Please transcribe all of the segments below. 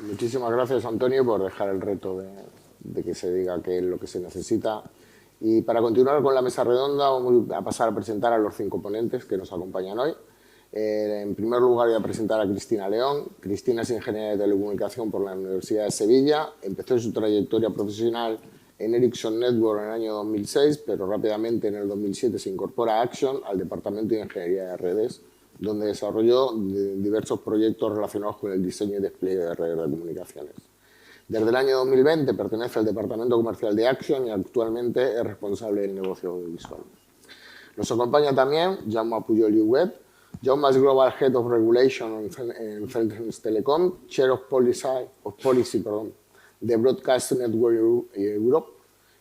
Muchísimas gracias, Antonio, por dejar el reto de que se diga qué es lo que se necesita. Y para continuar con la mesa redonda, vamos a pasar a presentar a los 5 ponentes que nos acompañan hoy. En primer lugar, voy a presentar a Cristina León. Cristina es ingeniera de telecomunicación por la Universidad de Sevilla. Empezó su trayectoria profesional en Ericsson Network en el año 2006, pero rápidamente en el 2007 se incorpora a Axion, al Departamento de Ingeniería de Redes, donde desarrolló diversos proyectos relacionados con el diseño y despliegue de redes de comunicaciones. Desde el año 2020 pertenece al Departamento Comercial de Axion y actualmente es responsable del negocio audiovisual. Nos acompaña también Jaume Pujol-Huguet. Jaume es Global Head of Regulation en Cellnex Telecom, Chair of Policy de Broadcast Network Europe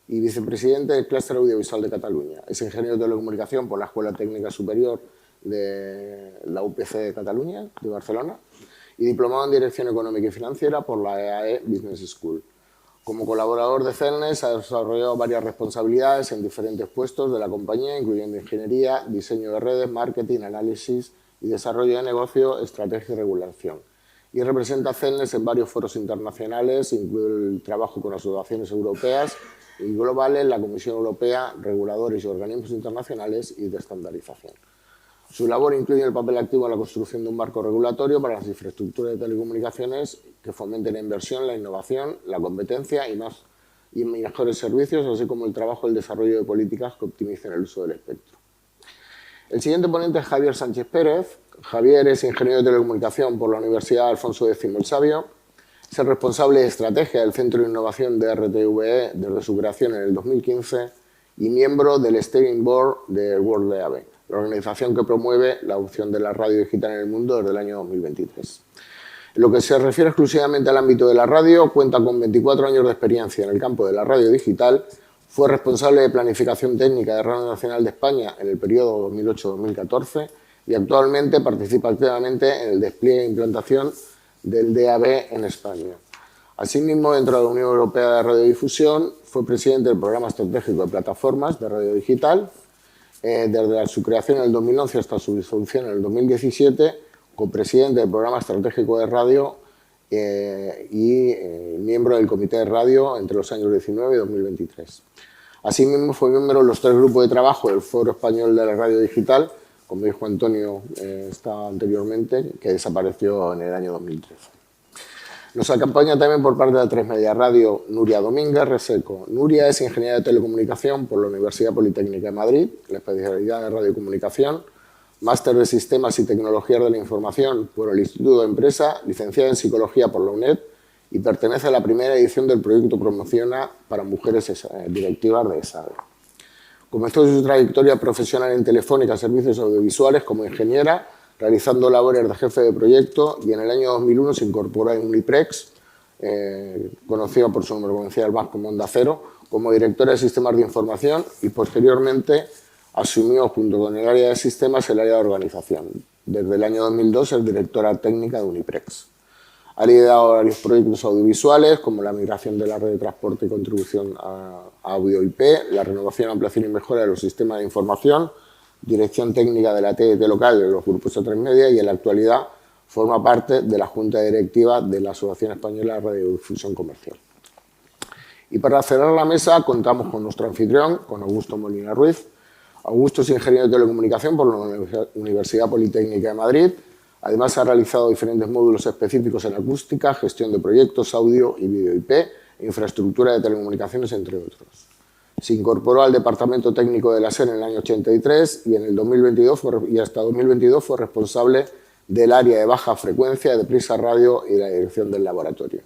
y vicepresidente del Clúster Audiovisual de Cataluña. Es ingeniero de telecomunicación por la Escuela Técnica Superior de la UPC de Cataluña, de Barcelona, y diplomado en Dirección Económica y Financiera por la EAE Business School. Como colaborador de Cellnex ha desarrollado varias responsabilidades en diferentes puestos de la compañía, incluyendo ingeniería, diseño de redes, marketing, análisis y desarrollo de negocio, estrategia y regulación. Y representa a Cellnex en varios foros internacionales, incluye el trabajo con asociaciones europeas y globales, la Comisión Europea, reguladores y organismos internacionales y de estandarización. Su labor incluye el papel activo en la construcción de un marco regulatorio para las infraestructuras de telecomunicaciones que fomenten la inversión, la innovación, la competencia y mejores servicios, así como el trabajo y el desarrollo de políticas que optimicen el uso del espectro. El siguiente ponente es Javier Sánchez Pérez. Javier es ingeniero de telecomunicación por la Universidad Alfonso X el Sabio. Es el responsable de estrategia del Centro de Innovación de RTVE desde su creación en el 2015 y miembro del Steering Board de World DAB, la organización que promueve la adopción de la radio digital en el mundo desde el año 2023. En lo que se refiere exclusivamente al ámbito de la radio, cuenta con 24 años de experiencia en el campo de la radio digital, fue responsable de planificación técnica de Radio Nacional de España en el periodo 2008-2014 y actualmente participa activamente en el despliegue e implantación del DAB en España. Asimismo, dentro de la Unión Europea de Radiodifusión, fue presidente del Programa Estratégico de Plataformas de Radio Digital. Desde su creación en el 2011 hasta su disolución en el 2017, copresidente del Programa Estratégico de Radio y miembro del Comité de Radio entre los años 2019 y 2023. Asimismo, fue miembro de los 3 grupos de trabajo del Foro Español de la Radio Digital, como dijo Antonio anteriormente, que desapareció en el año 2013. Nos acompaña también por parte de A3 Media Radio Nuria Domínguez Reseco. Nuria es ingeniera de telecomunicación por la Universidad Politécnica de Madrid, la especialidad de radiocomunicación, máster de Sistemas y Tecnologías de la Información por el Instituto de Empresa, licenciada en Psicología por la UNED y pertenece a la primera edición del proyecto Promociona para Mujeres Directivas de ESADE. Comenzó su trayectoria profesional en Telefónica Servicios Audiovisuales como ingeniera, realizando labores de jefe de proyecto y en el año 2001 se incorporó a Uniprex, conocido por su nombre comercial más como Onda Cero, como directora de Sistemas de Información y posteriormente asumió junto con el área de sistemas el área de organización. Desde el año 2002 es directora técnica de Uniprex. Ha liderado varios proyectos audiovisuales como la migración de la red de transporte y contribución a audio IP, la renovación, ampliación y mejora de los sistemas de información, dirección técnica de la TDT local de los grupos A3 Media y en la actualidad forma parte de la Junta Directiva de la Asociación Española de Radiodifusión Comercial. Y para cerrar la mesa contamos con nuestro anfitrión, con Augusto Molina Ruiz. Augusto es ingeniero de telecomunicación por la Universidad Politécnica de Madrid. Además ha realizado diferentes módulos específicos en acústica, gestión de proyectos, audio y video IP, infraestructura de telecomunicaciones, entre otros. Se incorporó al Departamento Técnico de la SER en el año 83 y en el 2022 hasta 2022 fue responsable del área de baja frecuencia de Prisa Radio y la dirección del laboratorio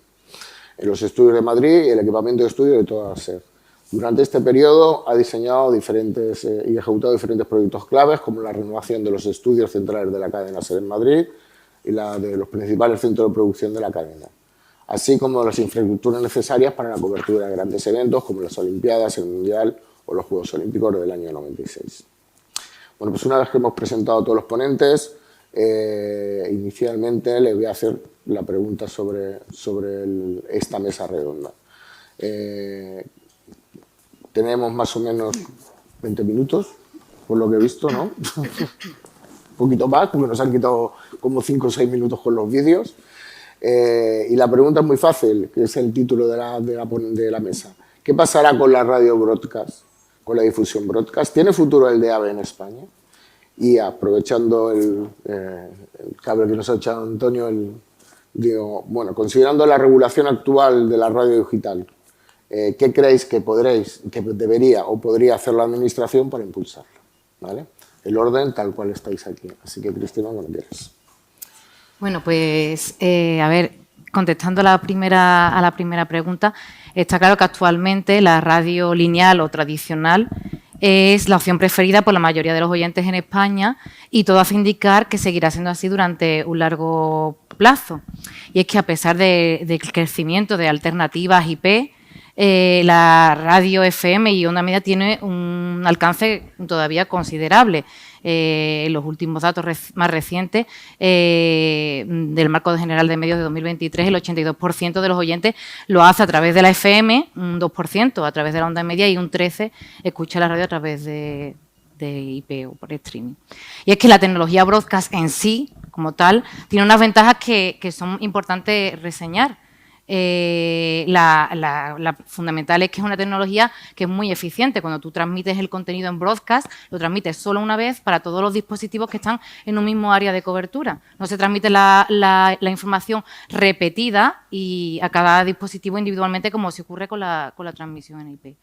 en los estudios de Madrid y el equipamiento de estudio de toda la SER. Durante este periodo ha diseñado y ejecutado diferentes proyectos claves como la renovación de los estudios centrales de la cadena SER en Madrid y la de los principales centros de producción de la cadena, así como las infraestructuras necesarias para la cobertura de grandes eventos como las Olimpiadas, el Mundial o los Juegos Olímpicos del año 96. Bueno, pues una vez que hemos presentado a todos los ponentes, inicialmente les voy a hacer la pregunta sobre esta mesa redonda. Tenemos más o menos 20 minutos, por lo que he visto, ¿no? Un poquito más, porque nos han quitado como 5 o 6 minutos con los vídeos. Y la pregunta es muy fácil, que es el título de la mesa. ¿Qué pasará con la radio broadcast, con la difusión broadcast? ¿Tiene futuro el DAB en España? Y aprovechando el cable que nos ha echado Antonio, digo, bueno, considerando la regulación actual de la radio digital, ¿qué creéis que debería o podría hacer la Administración para impulsarla? ¿Vale? El orden tal cual estáis aquí. Así que, Cristina, cuando quieras. Bueno, pues, a ver, contestando a la primera pregunta, está claro que actualmente la radio lineal o tradicional es la opción preferida por la mayoría de los oyentes en España y todo hace indicar que seguirá siendo así durante un largo plazo. Y es que a pesar del crecimiento de alternativas IP, la radio FM y onda media tiene un alcance todavía considerable. Los últimos datos más recientes del Marco General de Medios de 2023, el 82% de los oyentes lo hace a través de la FM, un 2% a través de la onda media y un 13% escucha la radio a través de IP o por streaming. Y es que la tecnología broadcast en sí, como tal, tiene unas ventajas que son importantes reseñar. La fundamental es que es una tecnología que es muy eficiente. Cuando tú transmites el contenido en broadcast, lo transmites solo una vez para todos los dispositivos que están en un mismo área de cobertura. No se transmite la información repetida y a cada dispositivo individualmente como se ocurre con la transmisión en IP.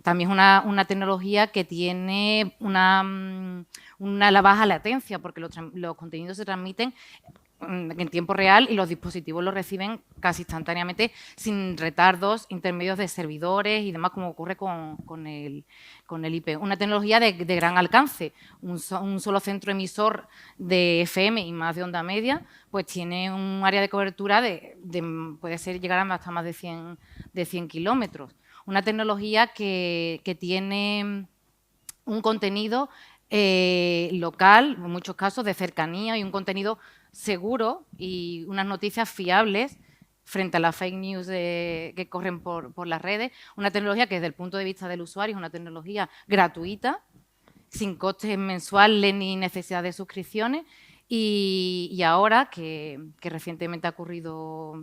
También es una tecnología que tiene una baja latencia porque los contenidos se transmiten en tiempo real y los dispositivos lo reciben casi instantáneamente sin retardos intermedios de servidores y demás, como ocurre con el IP. Una tecnología de gran alcance. Un solo centro emisor de FM y más de onda media, pues tiene un área de cobertura puede ser llegar hasta más de 100 kilómetros. Una tecnología que tiene un contenido local, en muchos casos de cercanía y un contenido seguro y unas noticias fiables frente a las fake news que corren por las redes. Una tecnología que desde el punto de vista del usuario es una tecnología gratuita, sin costes mensuales ni necesidad de suscripciones y ahora que recientemente ha ocurrido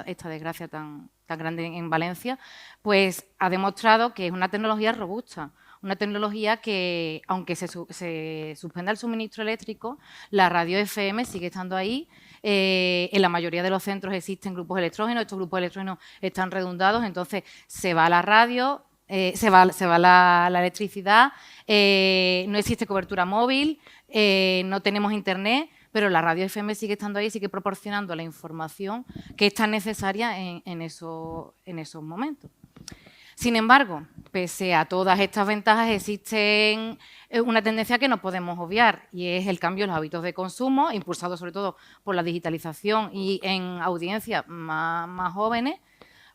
esta desgracia tan grande en Valencia, pues ha demostrado que es una tecnología robusta. Una tecnología que, aunque se suspenda el suministro eléctrico, la radio FM sigue estando ahí. En la mayoría de los centros existen grupos electrógenos, estos grupos electrógenos están redundados, entonces se va la radio, se va la electricidad, no existe cobertura móvil, no tenemos internet, pero la radio FM sigue estando ahí, sigue proporcionando la información que es tan necesaria en esos momentos. Sin embargo, pese a todas estas ventajas, existe una tendencia que no podemos obviar y es el cambio en los hábitos de consumo, impulsado sobre todo por la digitalización y en audiencias más jóvenes,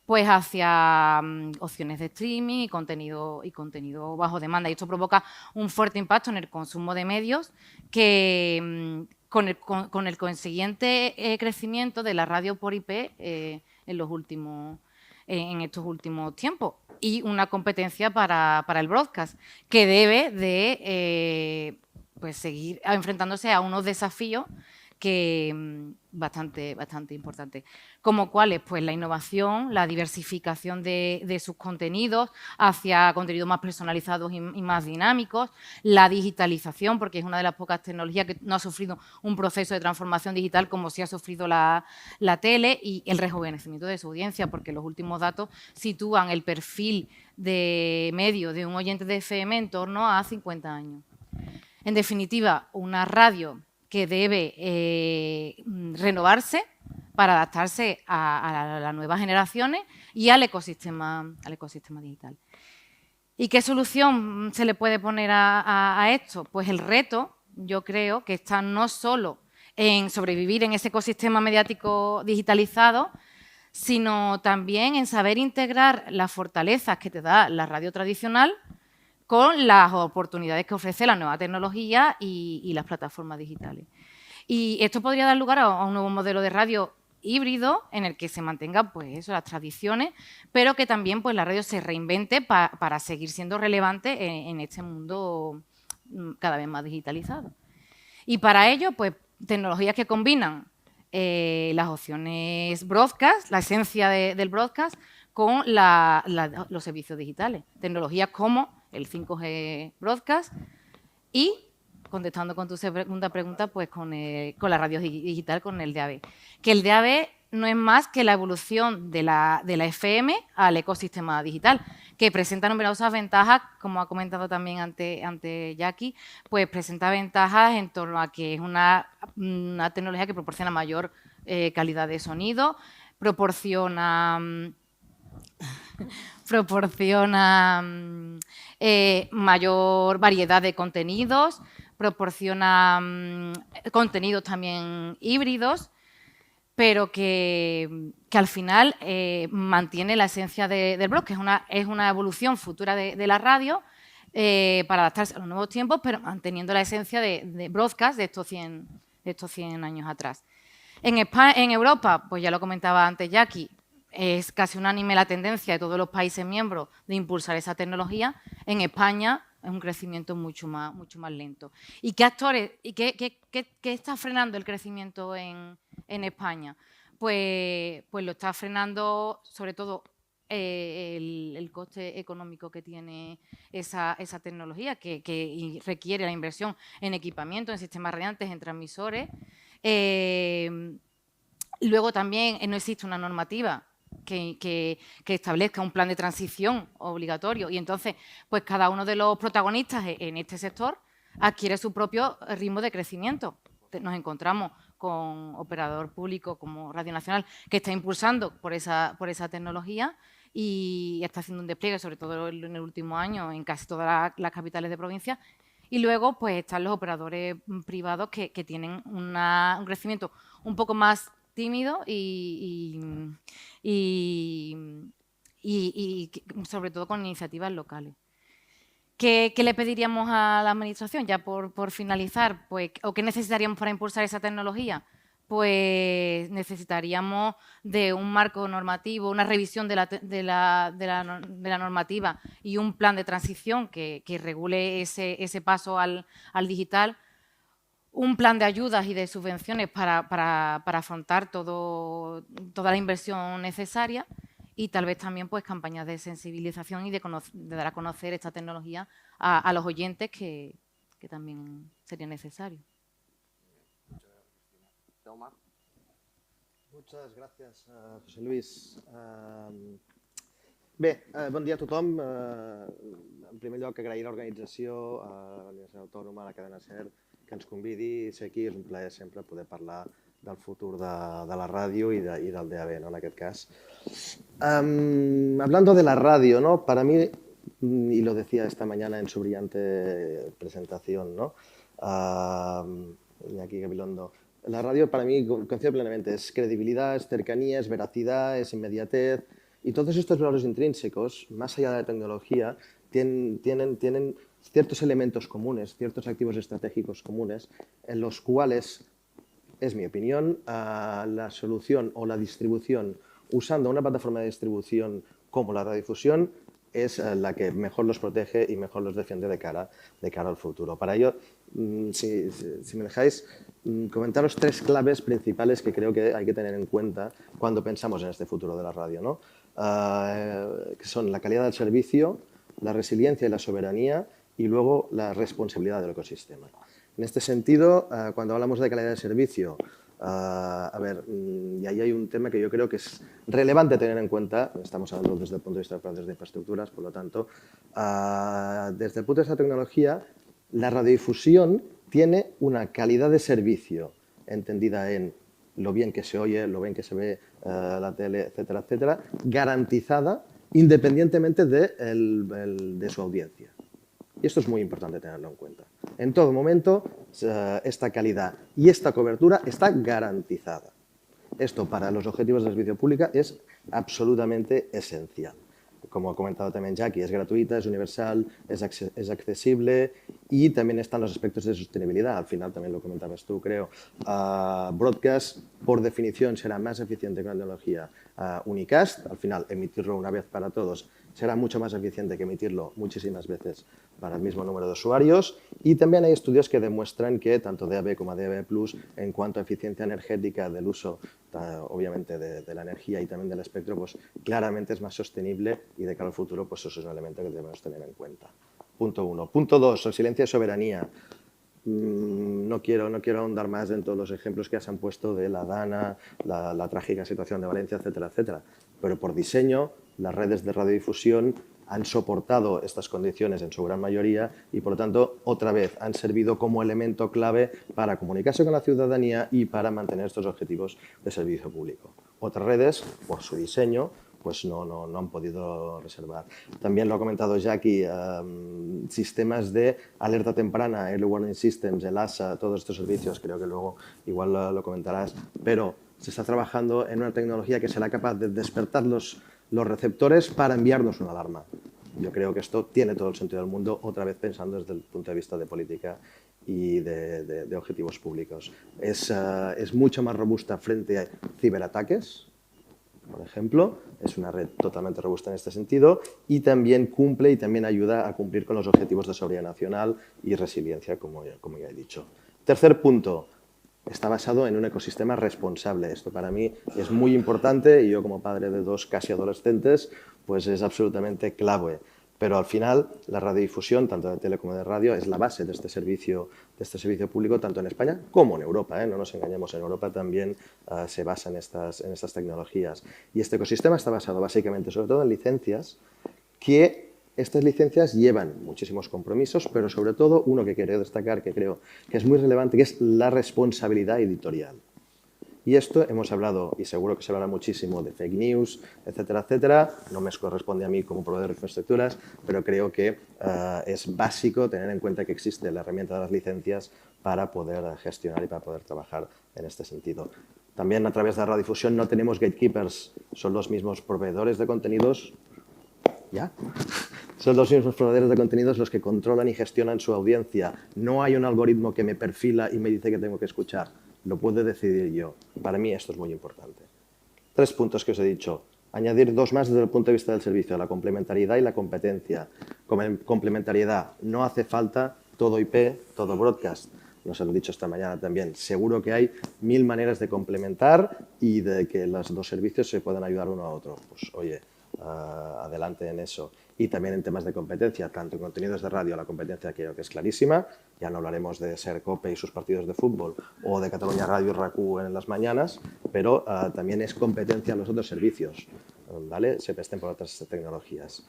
pues hacia opciones de streaming y contenido bajo demanda. Y esto provoca un fuerte impacto en el consumo de medios que con el consiguiente crecimiento de la radio por IP en estos últimos tiempos y una competencia para el broadcast que debe de pues seguir enfrentándose a unos desafíos que bastante importantes, como cuáles, pues la innovación, la diversificación de sus contenidos hacia contenidos más personalizados y más dinámicos, la digitalización, porque es una de las pocas tecnologías que no ha sufrido un proceso de transformación digital como sí ha sufrido la tele, y el rejuvenecimiento de su audiencia, porque los últimos datos sitúan el perfil de medio de un oyente de FM en torno a 50 años. En definitiva, una radio que debe renovarse para adaptarse a las nuevas generaciones y al ecosistema digital. ¿Y qué solución se le puede poner a esto? Pues el reto, yo creo, que está no solo en sobrevivir en ese ecosistema mediático digitalizado, sino también en saber integrar las fortalezas que te da la radio tradicional con las oportunidades que ofrece la nueva tecnología y las plataformas digitales. Y esto podría dar lugar a un nuevo modelo de radio híbrido en el que se mantengan pues eso, las tradiciones, pero que también pues la radio se reinvente para seguir siendo relevante en este mundo cada vez más digitalizado. Y para ello, pues tecnologías que combinan las opciones broadcast, la esencia del broadcast, con los servicios digitales. Tecnologías como el 5G broadcast y, contestando con tu segunda pregunta, pues con la radio digital, con el DAB. Que el DAB no es más que la evolución de la FM al ecosistema digital, que presenta numerosas ventajas, como ha comentado también ante Jackie, pues presenta ventajas en torno a que es una tecnología que proporciona mayor calidad de sonido, proporciona mayor variedad de contenidos, proporciona contenidos también híbridos, pero que al final mantiene la esencia del blog, que es una evolución futura de la radio para adaptarse a los nuevos tiempos, pero manteniendo la esencia de broadcast de estos 100 años atrás. En Europa, pues ya lo comentaba antes Jackie, es casi unánime la tendencia de todos los países miembros de impulsar esa tecnología. En España es un crecimiento mucho más lento. ¿Y qué actores y qué está frenando el crecimiento en España? Pues lo está frenando sobre todo el coste económico que tiene esa tecnología, que requiere la inversión en equipamiento, en sistemas radiantes, en transmisores. Luego también no existe una normativa que establezca un plan de transición obligatorio y entonces pues cada uno de los protagonistas en este sector adquiere su propio ritmo de crecimiento. Nos encontramos con operador público como Radio Nacional que está impulsando por esa tecnología y está haciendo un despliegue, sobre todo en el último año, en casi todas las capitales de provincia. Y luego pues están los operadores privados que tienen un crecimiento un poco más tímido y sobre todo con iniciativas locales. ¿Qué le pediríamos a la Administración, ya por finalizar? Pues, ¿o qué necesitaríamos para impulsar esa tecnología? Pues necesitaríamos de un marco normativo, una revisión de la normativa y un plan de transición que regule ese paso al digital, un plan de ayudas y de subvenciones para afrontar toda la inversión necesaria y tal vez también pues campañas de sensibilización y de dar a conocer esta tecnología a los oyentes que también sería necesario. Muchas gracias, José Luis. Bé, bon dia a tothom. En primer lloc, agrair l'organització, a la Universitat Autònoma, a la cadena SER, que ens convidi a ser aquí. És un plaer sempre poder parlar del futur de la ràdio i del DAB, ¿no? En aquest cas. Hablando de la radio, ¿no? Para mí, y lo decía esta mañana en su brillante presentación, ¿no? Iñaki Gabilondo, la radio para mí, coincido plenamente, es credibilidad, es cercanía, es veracidad, es inmediatez. Y todos estos valores intrínsecos, más allá de la tecnología, tienen ciertos elementos comunes, ciertos activos estratégicos comunes, en los cuales, es mi opinión, la solución o la distribución usando una plataforma de distribución como la radiodifusión es la que mejor los protege y mejor los defiende de cara al futuro. Para ello, si me dejáis comentaros tres claves principales que creo que hay que tener en cuenta cuando pensamos en este futuro de la radio, ¿no? Que son la calidad del servicio, la resiliencia y la soberanía y luego la responsabilidad del ecosistema. En este sentido, cuando hablamos de calidad de servicio, y ahí hay un tema que yo creo que es relevante tener en cuenta, estamos hablando desde el punto de vista de planes de infraestructuras, por lo tanto, desde el punto de vista de tecnología, la radiodifusión tiene una calidad de servicio entendida en lo bien que se oye, lo bien que se ve la tele, etcétera, etcétera, garantizada independientemente de su audiencia. Y esto es muy importante tenerlo en cuenta. En todo momento, esta calidad y esta cobertura está garantizada. Esto para los objetivos del servicio público es absolutamente esencial. Como ha comentado también Jackie, es gratuita, es universal, es accesible y también están los aspectos de sostenibilidad. Al final también lo comentabas tú, creo. Broadcast, por definición, será más eficiente que la tecnología unicast. Al final, emitirlo una vez para todos será mucho más eficiente que emitirlo muchísimas veces para el mismo número de usuarios. Y también hay estudios que demuestran que tanto DAB como DAB+, en cuanto a eficiencia energética del uso, obviamente, de la energía y también del espectro, pues claramente es más sostenible y de cara al futuro, pues eso es un elemento que debemos tener en cuenta. Punto 1. Punto 2, resiliencia y soberanía. No quiero ahondar más en todos los ejemplos que se han puesto de la Dana, la trágica situación de Valencia, etcétera, etcétera. Pero por diseño, las redes de radiodifusión han soportado estas condiciones en su gran mayoría y, por lo tanto, otra vez han servido como elemento clave para comunicarse con la ciudadanía y para mantener estos objetivos de servicio público. Otras redes, por su diseño, pues no han podido reservar. También lo ha comentado Jackie, sistemas de alerta temprana, Early Warning Systems, el ASA, todos estos servicios, creo que luego igual lo comentarás, pero se está trabajando en una tecnología que será capaz de despertar los receptores para enviarnos una alarma. Yo creo que esto tiene todo el sentido del mundo, otra vez pensando desde el punto de vista de política y de objetivos públicos. Es mucho más robusta frente a ciberataques, por ejemplo, es una red totalmente robusta en este sentido y también cumple y también ayuda a cumplir con los objetivos de seguridad nacional y resiliencia, como ya he dicho. Tercer punto, está basado en un ecosistema responsable. Esto para mí es muy importante y yo como padre de 2 casi adolescentes, pues es absolutamente clave. Pero al final la radiodifusión, tanto de tele como de radio, es la base de este servicio público, tanto en España como en Europa. No nos engañemos, en Europa también se basa en estas tecnologías. Y este ecosistema está basado básicamente, sobre todo en licencias, que estas licencias llevan muchísimos compromisos, pero sobre todo uno que quiero destacar, que creo que es muy relevante, que es la responsabilidad editorial. Y esto hemos hablado, y seguro que se hablará muchísimo, de fake news, etcétera, etcétera. No me corresponde a mí como proveedor de infraestructuras, pero creo que es básico tener en cuenta que existe la herramienta de las licencias para poder gestionar y para poder trabajar en este sentido. También a través de la radiodifusión no tenemos gatekeepers, son los mismos proveedores de contenidos. ¿Ya? Son los mismos proveedores de contenidos los que controlan y gestionan su audiencia. No hay un algoritmo que me perfila y me dice que tengo que escuchar. Lo puedo decidir yo. Para mí esto es muy importante. 3 puntos que os he dicho. Añadir 2 más desde el punto de vista del servicio, la complementariedad y la competencia. Complementariedad, no hace falta todo IP, todo broadcast. Nos lo he dicho esta mañana también. Seguro que hay 1000 maneras de complementar y de que los 2 servicios se puedan ayudar uno a otro. Pues oye, adelante en eso. Y también en temas de competencia, tanto en contenidos de radio, la competencia creo que es clarísima. Ya no hablaremos de SER Cope y sus partidos de fútbol o de Cataluña Radio y RAC1 en las mañanas, pero también es competencia en los otros servicios, ¿vale? Se presten por otras tecnologías.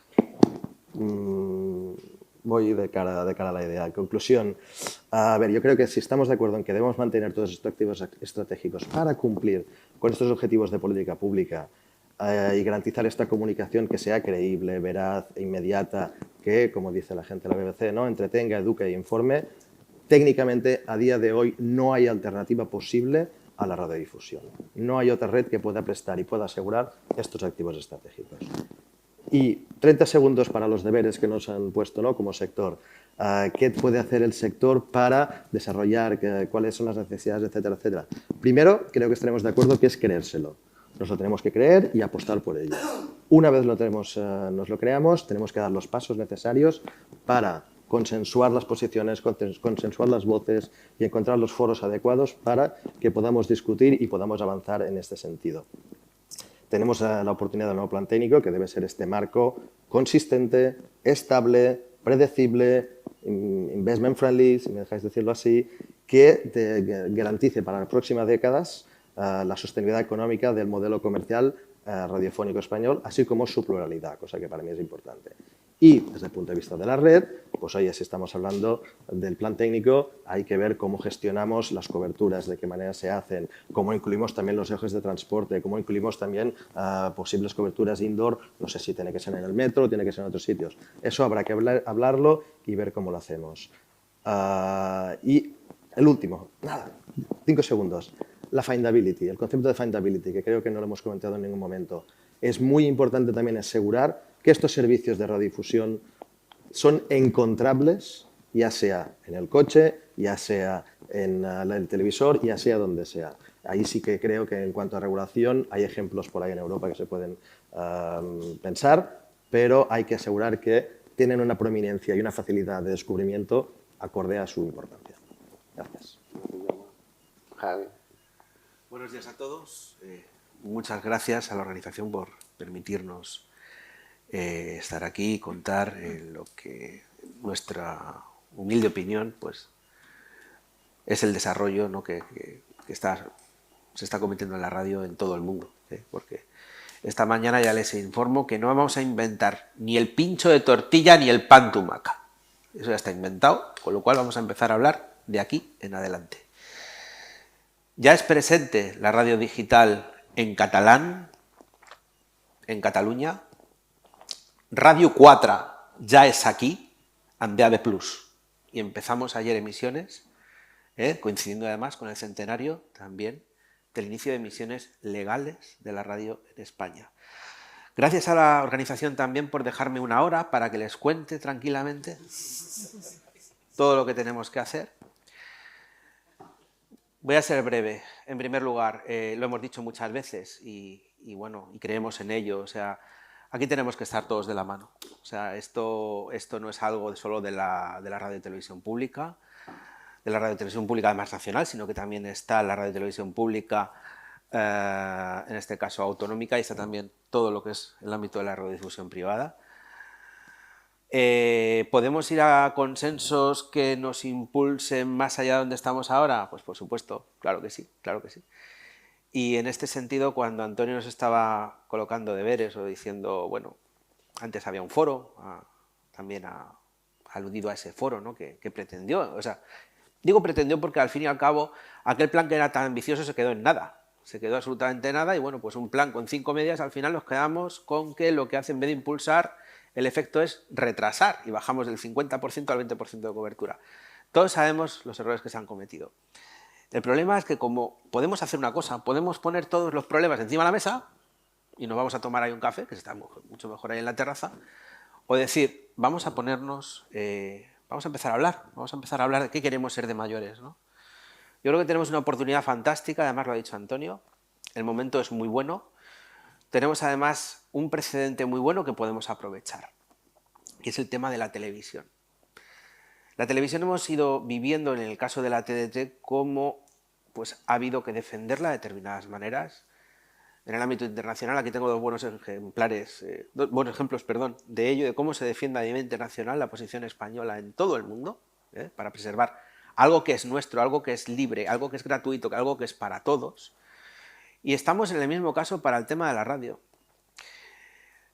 Voy de cara a la idea. En conclusión, a ver, yo creo que si estamos de acuerdo en que debemos mantener todos estos activos estratégicos para cumplir con estos objetivos de política pública, y garantizar esta comunicación que sea creíble, veraz e inmediata, que, como dice la gente de la BBC, ¿no?, entretenga, eduque e informe, técnicamente a día de hoy no hay alternativa posible a la radiodifusión. No hay otra red que pueda prestar y pueda asegurar estos activos estratégicos. Y 30 segundos para los deberes que nos han puesto, ¿no?, como sector. ¿Qué puede hacer el sector para desarrollar? ¿Cuáles son las necesidades, etcétera, etcétera? Primero, creo que estaremos de acuerdo que es creérselo. Nos lo tenemos que creer y apostar por ello. Una vez nos lo creamos, tenemos que dar los pasos necesarios para consensuar las posiciones, consensuar las voces y encontrar los foros adecuados para que podamos discutir y podamos avanzar en este sentido. Tenemos la oportunidad del nuevo plan técnico, que debe ser este marco consistente, estable, predecible, investment friendly, si me dejáis decirlo así, que garantice para las próximas décadas la sostenibilidad económica del modelo comercial radiofónico español, así como su pluralidad, cosa que para mí es importante. Y desde el punto de vista de la red, pues oye, si estamos hablando del plan técnico, hay que ver cómo gestionamos las coberturas, de qué manera se hacen, cómo incluimos también los ejes de transporte, cómo incluimos también posibles coberturas indoor, no sé si tiene que ser en el metro o tiene que ser en otros sitios. Eso habrá que hablarlo y ver cómo lo hacemos. Y el último, 5 segundos. La findability, el concepto de findability, que creo que no lo hemos comentado en ningún momento. Es muy importante también asegurar que estos servicios de radiodifusión son encontrables, ya sea en el coche, ya sea en el televisor y ya sea donde sea. Ahí sí que creo que en cuanto a regulación hay ejemplos por ahí en Europa que se pueden pensar, pero hay que asegurar que tienen una prominencia y una facilidad de descubrimiento acorde a su importancia. Gracias. Javi. Buenos días a todos. Muchas gracias a la organización por permitirnos estar aquí y contar lo que nuestra humilde opinión pues, es el desarrollo, ¿no? que se está cometiendo en la radio en todo el mundo. Porque esta mañana ya les informo que no vamos a inventar ni el pincho de tortilla ni el pan tumaca. Eso ya está inventado, con lo cual vamos a empezar a hablar de aquí en adelante. Ya es presente la radio digital en catalán, en Cataluña. Radio 4 ya es aquí, en DAB+. Y empezamos ayer emisiones, coincidiendo además con el centenario también del inicio de emisiones legales de la radio en España. Gracias a la organización también por dejarme una hora para que les cuente tranquilamente todo lo que tenemos que hacer. Voy a ser breve. En primer lugar, lo hemos dicho muchas veces y creemos en ello. O sea, aquí tenemos que estar todos de la mano. O sea, esto no es algo solo de la radio y televisión pública, de la radio y televisión pública además nacional, sino que también está la radio y televisión pública, en este caso autonómica, y está también todo lo que es el ámbito de la radiodifusión privada. ¿Podemos ir a consensos que nos impulsen más allá de donde estamos ahora? Pues por supuesto, claro que sí, claro que sí. Y en este sentido, cuando Antonio nos estaba colocando deberes o diciendo, bueno, antes había un foro, también ha aludido a ese foro, ¿no? que pretendió, o sea, digo pretendió porque al fin y al cabo aquel plan que era tan ambicioso se quedó en nada, se quedó absolutamente nada y bueno, pues un plan con 5 medidas, al final nos quedamos con que lo que hace en vez de impulsar, el efecto es retrasar y bajamos del 50% al 20% de cobertura. Todos sabemos los errores que se han cometido. El problema es que como podemos hacer una cosa, podemos poner todos los problemas encima de la mesa y nos vamos a tomar ahí un café, que está mucho mejor ahí en la terraza, o decir, vamos a ponernos, vamos a empezar a hablar de qué queremos ser de mayores, ¿no? Yo creo que tenemos una oportunidad fantástica, además lo ha dicho Antonio, el momento es muy bueno, tenemos además un precedente muy bueno que podemos aprovechar, que es el tema de la televisión. La televisión hemos ido viviendo en el caso de la TDT cómo pues, ha habido que defenderla de determinadas maneras. En el ámbito internacional, aquí tengo dos buenos ejemplos de ello, de cómo se defiende a nivel internacional la posición española en todo el mundo, para preservar algo que es nuestro, algo que es libre, algo que es gratuito, algo que es para todos. Y estamos en el mismo caso para el tema de la radio.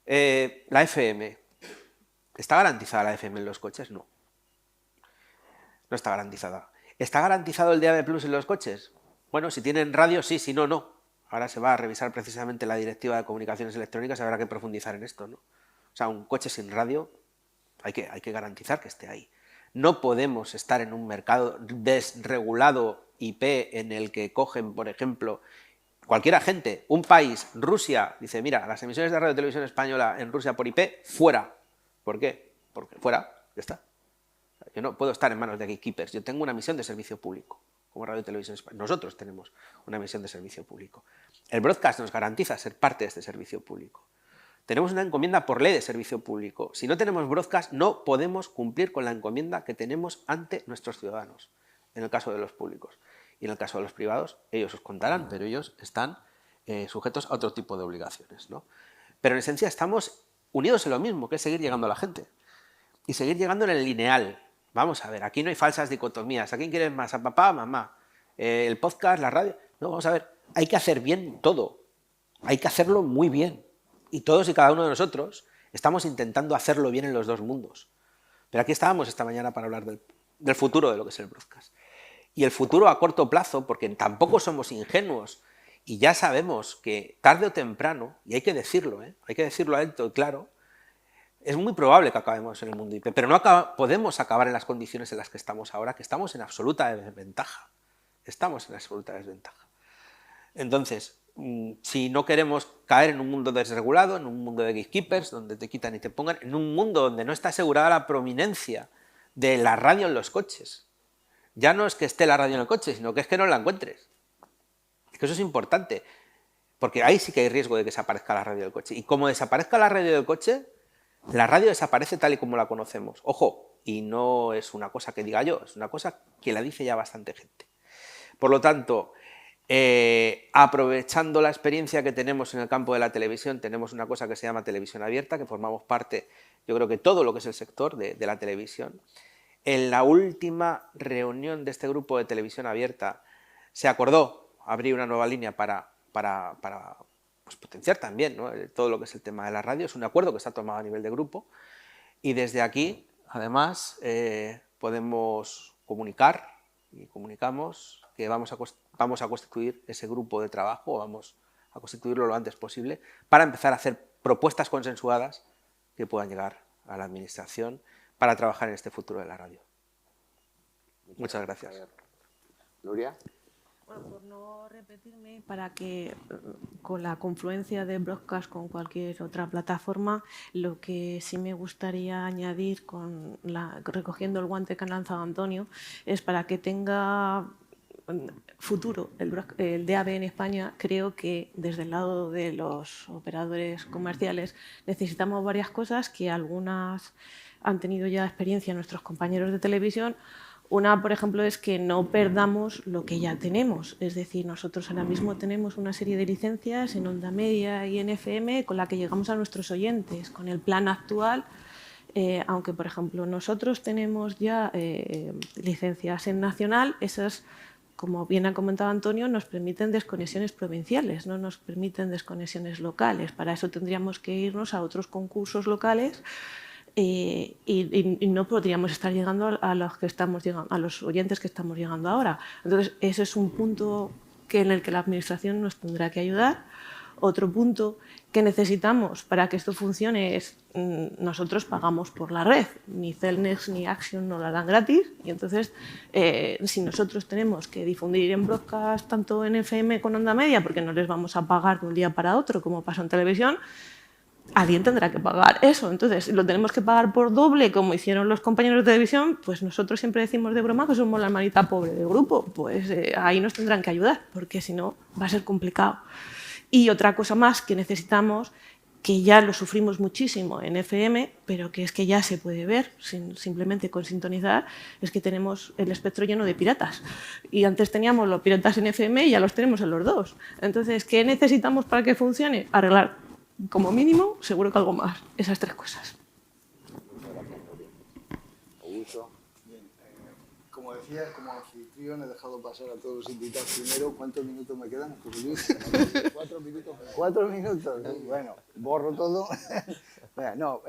La FM. ¿Está garantizada la FM en los coches? No. No está garantizada. ¿Está garantizado el DAB+ en los coches? Bueno, si tienen radio, sí, si no, no. Ahora se va a revisar precisamente la Directiva de Comunicaciones Electrónicas y habrá que profundizar en esto, ¿no? O sea, un coche sin radio hay que garantizar que esté ahí. No podemos estar en un mercado desregulado IP en el que cogen, por ejemplo, cualquier agente, un país, Rusia, dice, mira, las emisiones de radio y televisión española en Rusia por IP, fuera. ¿Por qué? Porque fuera, ya está. Yo no puedo estar en manos de gatekeepers, yo tengo una misión de servicio público, como Radio y Televisión Española. Nosotros tenemos una misión de servicio público. El broadcast nos garantiza ser parte de este servicio público. Tenemos una encomienda por ley de servicio público. Si no tenemos broadcast, no podemos cumplir con la encomienda que tenemos ante nuestros ciudadanos, en el caso de los públicos. Y en el caso de los privados, ellos os contarán, pero ellos están sujetos a otro tipo de obligaciones, ¿no? Pero en esencia estamos unidos en lo mismo, que es seguir llegando a la gente. Y seguir llegando en el lineal. Vamos a ver, aquí no hay falsas dicotomías. ¿A quién quieres más? ¿A papá, a mamá? ¿El podcast, la radio? No, vamos a ver, hay que hacer bien todo. Hay que hacerlo muy bien. Y todos y cada uno de nosotros estamos intentando hacerlo bien en los dos mundos. Pero aquí estábamos esta mañana para hablar del futuro de lo que es el broadcast. Y el futuro a corto plazo, porque tampoco somos ingenuos y ya sabemos que tarde o temprano, y hay que decirlo alto y claro, es muy probable que acabemos en el mundo IP, pero no podemos acabar en las condiciones en las que estamos ahora, que estamos en absoluta desventaja. Estamos en absoluta desventaja. Entonces, si no queremos caer en un mundo desregulado, en un mundo de gatekeepers, donde te quitan y te pongan, en un mundo donde no está asegurada la prominencia de la radio en los coches, ya no es que esté la radio en el coche, sino que es que no la encuentres. Es que eso es importante, porque ahí sí que hay riesgo de que desaparezca la radio del coche. Y como desaparezca la radio del coche, la radio desaparece tal y como la conocemos. Ojo, y no es una cosa que diga yo, es una cosa que la dice ya bastante gente. Por lo tanto, aprovechando la experiencia que tenemos en el campo de la televisión, tenemos una cosa que se llama televisión abierta, que formamos parte, yo creo que todo lo que es el sector de la televisión. En la última reunión de este grupo de televisión abierta se acordó abrir una nueva línea para pues, potenciar también, ¿no?, todo lo que es el tema de la radio. Es un acuerdo que está tomado a nivel de grupo y desde aquí, además, podemos comunicar y comunicamos que vamos a constituir ese grupo de trabajo, o vamos a constituirlo lo antes posible, para empezar a hacer propuestas consensuadas que puedan llegar a la Administración para trabajar en este futuro de la radio. Muchas gracias. Nuria. Bueno, por no repetirme, para que con la confluencia de Broadcast con cualquier otra plataforma, lo que sí me gustaría añadir, recogiendo el guante que ha lanzado Antonio, es para que tenga futuro el DAB en España. Creo que desde el lado de los operadores comerciales necesitamos varias cosas, que algunas han tenido ya experiencia nuestros compañeros de televisión. Una, por ejemplo, es que no perdamos lo que ya tenemos. Es decir, nosotros ahora mismo tenemos una serie de licencias en onda media y en FM con la que llegamos a nuestros oyentes. Con el plan actual, aunque, por ejemplo, nosotros tenemos ya licencias en nacional, esas, como bien ha comentado Antonio, nos permiten desconexiones provinciales, no nos permiten desconexiones locales. Para eso tendríamos que irnos a otros concursos locales y no podríamos estar llegando a los oyentes que estamos llegando ahora. Entonces, ese es un punto en el que la Administración nos tendrá que ayudar. Otro punto que necesitamos para que esto funcione es, nosotros pagamos por la red, ni Cellnex ni Action nos la dan gratis, y entonces si nosotros tenemos que difundir en broadcast tanto en FM con onda media, porque no les vamos a pagar de un día para otro como pasa en televisión, alguien tendrá que pagar eso. Entonces, lo tenemos que pagar por doble, como hicieron los compañeros de televisión. Pues nosotros siempre decimos de broma que somos la hermanita pobre del grupo. Pues ahí nos tendrán que ayudar, porque si no va a ser complicado. Y otra cosa más que necesitamos, que ya lo sufrimos muchísimo en FM, pero que es que ya se puede ver simplemente con sintonizar, es que tenemos el espectro lleno de piratas. Y antes teníamos los piratas en FM y ya los tenemos en los dos. Entonces, ¿qué necesitamos para que funcione? Arreglar, como mínimo, seguro que algo más. Esas tres cosas. Como decía, como anfitrión he dejado pasar a todos los invitados primero. ¿Cuántos minutos me quedan? 4 minutos. 4 minutos. Bueno, borro todo. No,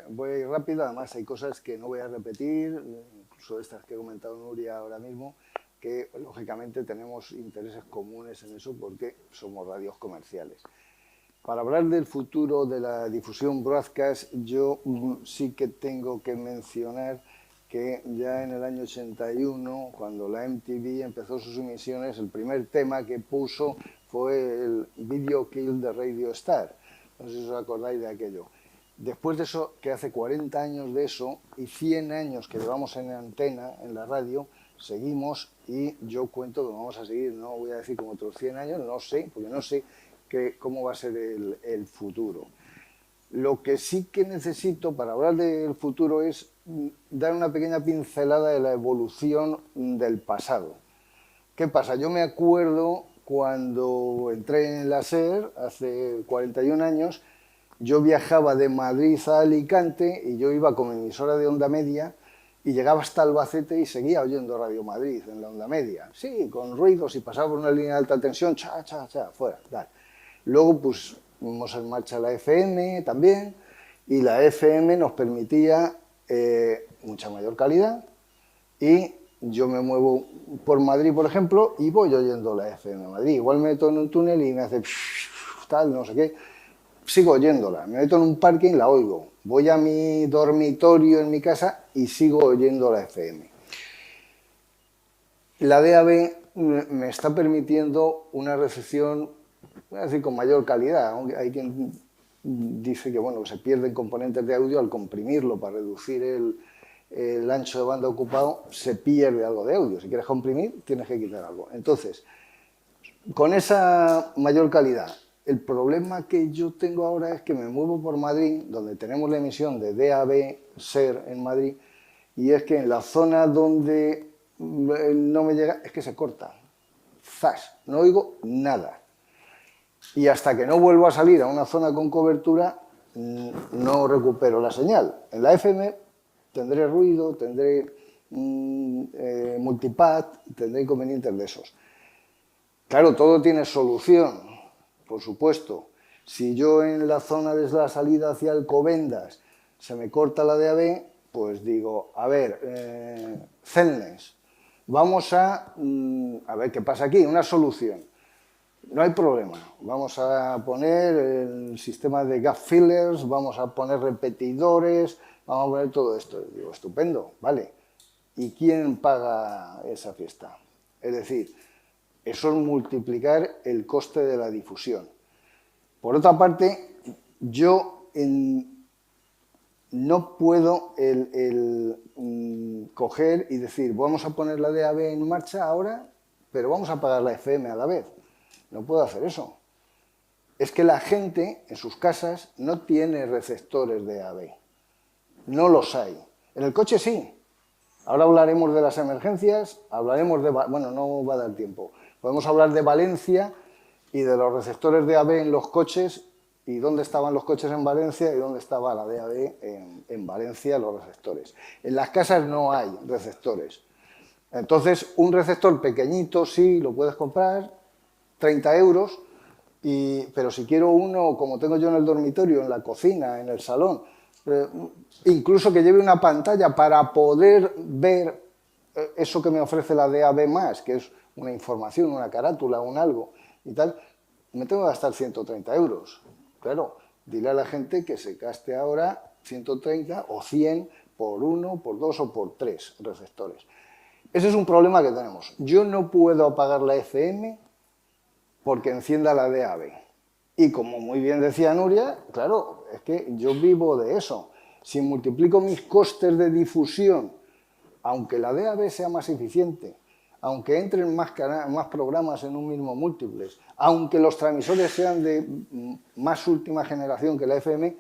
voy rápido. Además hay cosas que no voy a repetir, incluso estas que ha comentado Nuria ahora mismo, que lógicamente tenemos intereses comunes en eso porque somos radios comerciales. Para hablar del futuro de la difusión broadcast, yo sí que tengo que mencionar que ya en el año 81, cuando la MTV empezó sus emisiones, el primer tema que puso fue el Video Kill de Radio Star. No sé si os acordáis de aquello. Después de eso, que hace 40 años de eso y 100 años que llevamos en antena, en la radio, seguimos y yo cuento que vamos a seguir, no voy a decir como otros 100 años, no sé, porque no sé cómo va a ser el futuro. Lo que sí que necesito para hablar del futuro es dar una pequeña pincelada de la evolución del pasado. ¿Qué pasa? Yo me acuerdo cuando entré en la SER, hace 41 años, yo viajaba de Madrid a Alicante y yo iba con mi emisora de onda media y llegaba hasta Albacete y seguía oyendo Radio Madrid en la onda media. Sí, con ruidos y pasaba por una línea de alta tensión, cha, cha, cha, fuera, tal. Luego, pues, pusimos en marcha la FM también, y la FM nos permitía mucha mayor calidad, y yo me muevo por Madrid, por ejemplo, y voy oyendo la FM Madrid. Igual me meto en un túnel y me hace tal, no sé qué, sigo oyéndola. Me meto en un parking, la oigo. Voy a mi dormitorio en mi casa y sigo oyendo la FM. La DAB me está permitiendo una recepción, voy a decir, con mayor calidad. Aunque hay quien dice que bueno, se pierden componentes de audio al comprimirlo para reducir el ancho de banda ocupado, se pierde algo de audio. Si quieres comprimir, tienes que quitar algo. Entonces, con esa mayor calidad, el problema que yo tengo ahora es que me muevo por Madrid, donde tenemos la emisión de DAB SER en Madrid, y es que en la zona donde no me llega, es que se corta. ¡Zas! No oigo nada. Y hasta que no vuelvo a salir a una zona con cobertura, no recupero la señal. En la FM tendré ruido, tendré multipath, tendré inconvenientes de esos. Claro, todo tiene solución, por supuesto. Si yo en la zona de la salida hacia Alcobendas se me corta la DAB, pues digo, a ver, Celnes, vamos a ver qué pasa aquí, una solución. No hay problema, vamos a poner el sistema de gap fillers, vamos a poner repetidores, vamos a poner todo esto. Digo, estupendo, vale. ¿Y quién paga esa fiesta? Es decir, eso es multiplicar el coste de la difusión. Por otra parte, yo no puedo coger y decir, vamos a poner la DAB en marcha ahora, pero vamos a pagar la FM a la vez. No puedo hacer eso. Es que la gente en sus casas no tiene receptores de DAB. No los hay. En el coche sí. Ahora hablaremos de las emergencias, hablaremos de... Bueno, no va a dar tiempo. Podemos hablar de Valencia y de los receptores de DAB en los coches y dónde estaban los coches en Valencia y dónde estaba la DAB en Valencia, los receptores. En las casas no hay receptores. Entonces, un receptor pequeñito sí lo puedes comprar, 30 euros, pero si quiero uno, como tengo yo en el dormitorio, en la cocina, en el salón, incluso que lleve una pantalla para poder ver eso que me ofrece la DAB+, que es una información, una carátula, un algo y tal, me tengo que gastar 130 euros. Claro, dile a la gente que se gaste ahora 130 o 100 por 1, por 2 o por 3 receptores. Ese es un problema que tenemos. Yo no puedo apagar la FM porque encienda la DAB. Y como muy bien decía Nuria, claro, es que yo vivo de eso. Si multiplico mis costes de difusión, aunque la DAB sea más eficiente, aunque entren más programas en un mismo múltiples, aunque los transmisores sean de más última generación que la FM,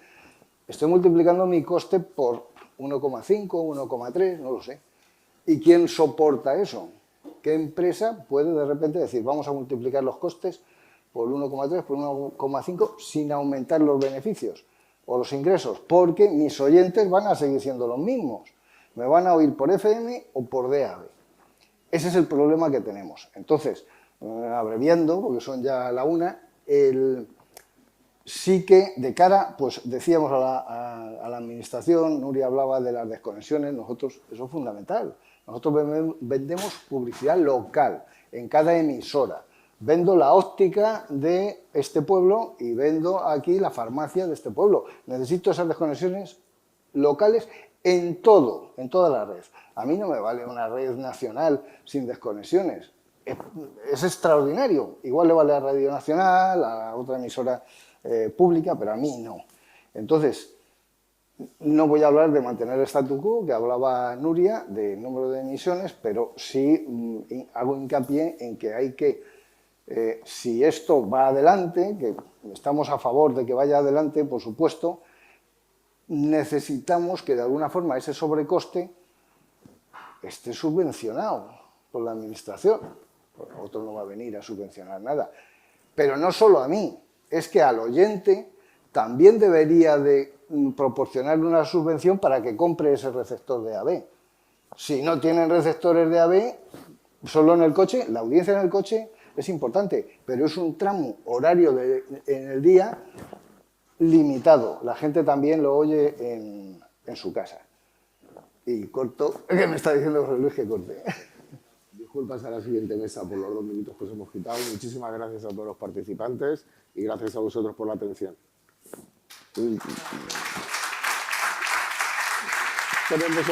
estoy multiplicando mi coste por 1,5, 1,3, no lo sé. ¿Y quién soporta eso? ¿Qué empresa puede de repente decir, vamos a multiplicar los costes por 1,3, por 1,5 sin aumentar los beneficios o los ingresos? Porque mis oyentes van a seguir siendo los mismos. Me van a oír por FM o por DAB. Ese es el problema que tenemos. Entonces, abreviando, porque son ya la una, sí que de cara, pues decíamos a la administración, Nuria hablaba de las desconexiones, nosotros, eso es fundamental. Nosotros vendemos publicidad local, en cada emisora. Vendo la óptica de este pueblo y vendo aquí la farmacia de este pueblo. Necesito esas desconexiones locales en todo, en toda la red. A mí no me vale una red nacional sin desconexiones. Es extraordinario. Igual le vale a Radio Nacional, a otra emisora pública, pero a mí no. Entonces, no voy a hablar de mantener el statu quo, que hablaba Nuria, de número de emisiones, pero sí hago hincapié en que hay que, si esto va adelante, que estamos a favor de que vaya adelante, por supuesto, necesitamos que de alguna forma ese sobrecoste esté subvencionado por la administración. Otro no va a venir a subvencionar nada. Pero no solo a mí, es que al oyente también debería de proporcionarle una subvención para que compre ese receptor de AB. Si no tienen receptores de AB, solo en el coche, la audiencia en el coche es importante, pero es un tramo horario en el día limitado. La gente también lo oye en su casa. Y corto, que me está diciendo José Luis que corte. Disculpas a la siguiente mesa por los 2 minutos que os hemos quitado. Muchísimas gracias a todos los participantes y gracias a vosotros por la atención. Tenemos